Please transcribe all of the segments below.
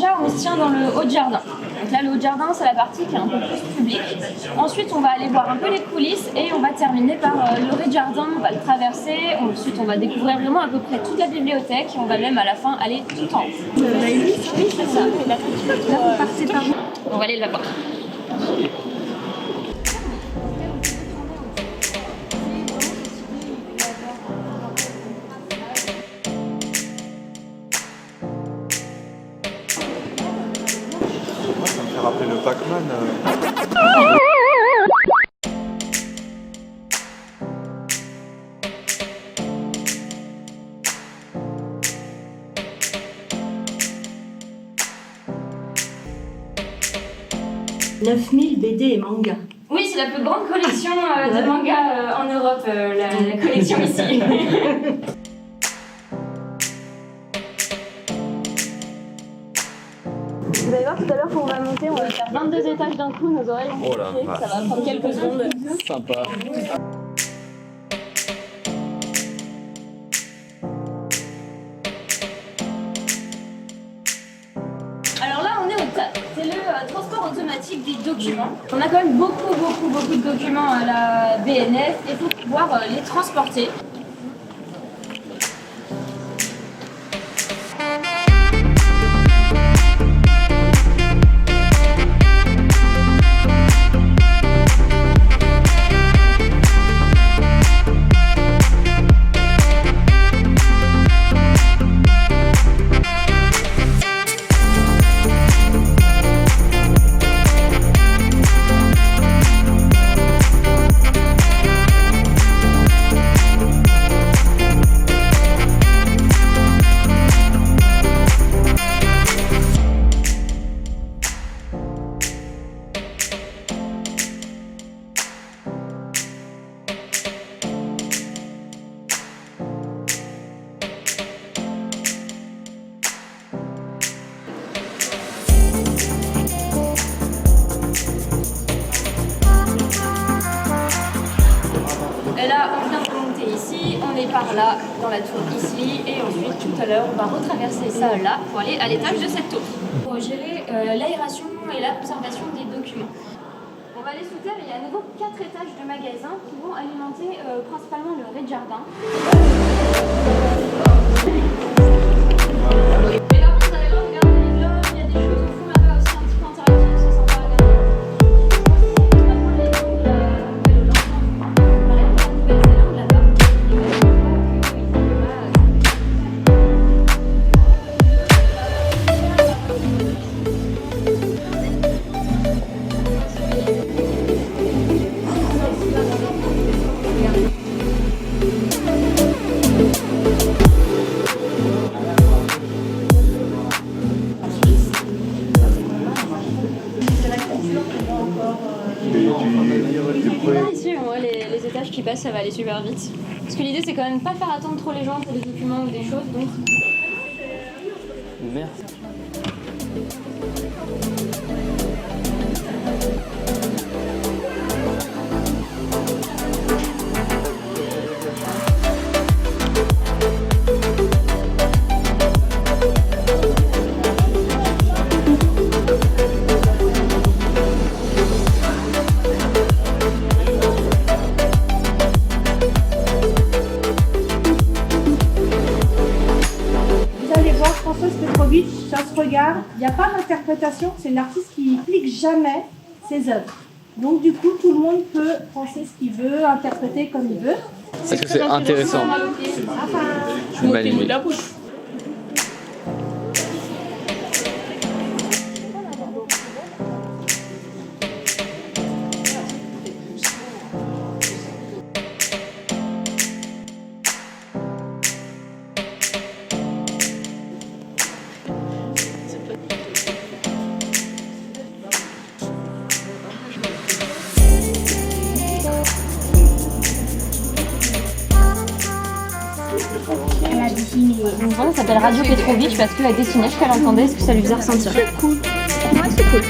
déjà, on se tient dans le haut de jardin. Donc là, le haut de jardin, c'est la partie qui est un peu plus publique. Ensuite, on va aller voir un peu les coulisses et on va terminer par le rez-de-jardin. On va le traverser. Ensuite, on va découvrir vraiment à peu près toute la bibliothèque et on va même à la fin aller tout en haut. Oui, c'est ça. Là, vous partez par où? On va aller la voir. Moi, ça me fait rappeler le Pac-Man. « 9000 BD et manga. Oui, c'est la plus grande collection de mangas en Europe, la collection ici. Vous allez voir tout à l'heure quand on va monter, on va faire 22 étages d'un coup, nos oreilles vont toucher, ça va prendre quelques secondes. Sympa. Alors là, on est au TAP, c'est le transport automatique des documents. On a quand même beaucoup de documents à la BNF et il faut pouvoir les transporter. Et là, on vient de monter ici, on est par là, dans la tour ici, et ensuite, tout à l'heure, on va retraverser ça là pour aller à l'étage de cette tour. Pour gérer l'aération et la conservation des documents. On va aller sous terre, il y a à nouveau 4 étages de magasins qui vont alimenter principalement le rez-de-jardin. Mais là, vous allez voir, regardez les blocs, il y a des choses au fond là-bas aussi un petit peu interactives, c'est sympa à regarder. On va prendre les noms de la Nouvelle-Zélande là-bas. Ici, on voit les étages qui passent, ça va aller super vite. Parce que l'idée, c'est quand même pas faire attendre trop les gens pour des documents ou des choses, donc... Merci. Ça se regarde, il n'y a pas d'interprétation, c'est l'artiste qui n'implique jamais ses œuvres. Donc du coup, tout le monde peut penser ce qu'il veut, interpréter comme il veut. Est-ce que c'est intéressant? Je vais m'animer. Donc voilà, ça s'appelle Radio Petrovitch parce qu'elle a dessiné ce qu'elle entendait, ce que ça lui faisait ressentir. C'est cool. Ouais, c'est cool.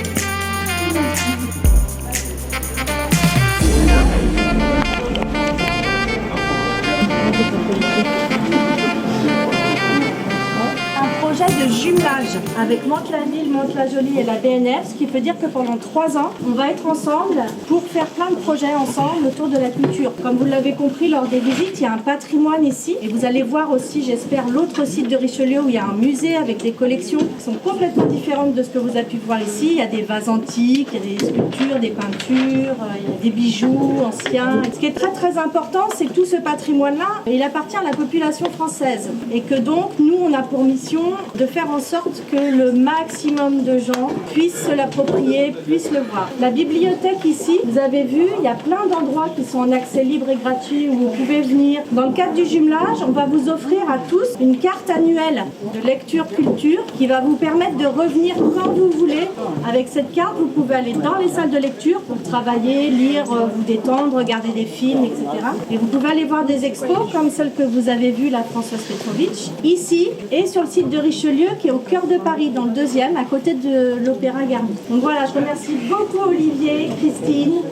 Un projet de de jumelage avec Mantes-la-Ville, Mantes-la-Jolie et la BNF, ce qui veut dire que pendant 3 ans, on va être ensemble pour faire plein de projets ensemble autour de la culture. Comme vous l'avez compris lors des visites, il y a un patrimoine ici et vous allez voir aussi, j'espère, l'autre site de Richelieu où il y a un musée avec des collections qui sont complètement différentes de ce que vous avez pu voir ici. Il y a des vases antiques, il y a des sculptures, des peintures, il y a des bijoux anciens. Ce qui est très très important, c'est que tout ce patrimoine-là, il appartient à la population française et que donc nous, on a pour mission de faire en sorte que le maximum de gens puissent se l'approprier, puissent le voir. La bibliothèque ici, vous avez vu, il y a plein d'endroits qui sont en accès libre et gratuit où vous pouvez venir. Dans le cadre du jumelage, on va vous offrir à tous une carte annuelle de lecture culture qui va vous permettre de revenir quand vous voulez. Avec cette carte, vous pouvez aller dans les salles de lecture pour travailler, lire, vous détendre, regarder des films, etc. Et vous pouvez aller voir des expos comme celle que vous avez vue, la Françoise Petrovitch, ici et sur le site de Richelieu qui est au cœur de Paris, dans le 2e, à côté de l'Opéra Garnier. Donc voilà, je remercie beaucoup Olivier, Christine,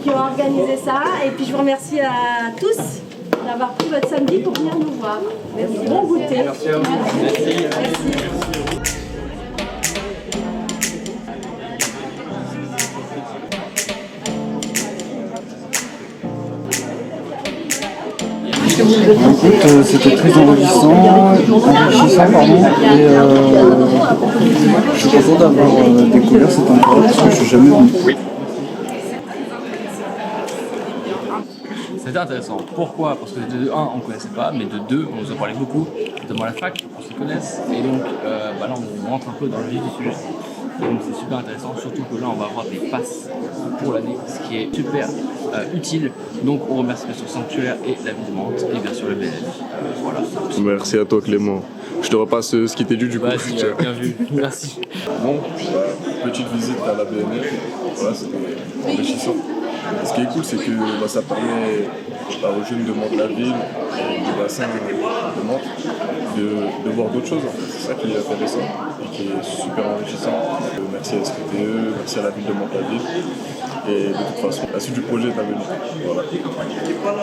qui ont organisé ça. Et puis je vous remercie à tous d'avoir pris votre samedi pour venir nous voir. Merci. Bon goûter. Merci à vous. Merci. Écoute, c'était très enrichissant, pardon, et je suis content d'avoir découvert cet endroit parce que je suis jamais venu. C'était intéressant. Pourquoi? Parce que de 1, on ne connaissait pas, mais de 2, on nous a parlé beaucoup, notamment la fac, on se connaisse, et donc là on rentre un peu dans le vif du sujet. Et donc c'est super intéressant, surtout que là on va avoir des passes pour l'année, ce qui est super utile. Donc on remercie bien sûr Sanctuaire et la ville de Mantes, et bien sûr le BNF. Voilà. Merci à toi Clément. Je te repasse ce qui t'est dû du coup. Vas-y, bien vu, merci. Bon, petite visite à la BNF, voilà, c'était enrichissant. Ce qui est cool, c'est que ça permet aux jeunes de Mantes-la-Ville, du bassin de Mantes, de voir d'autres choses. En fait. C'est ça qui est intéressant et qui est super enrichissant. Merci à SPTE, merci à la ville de Mantes-la-Ville. Et de toute façon, la suite du projet est à venir. Voilà.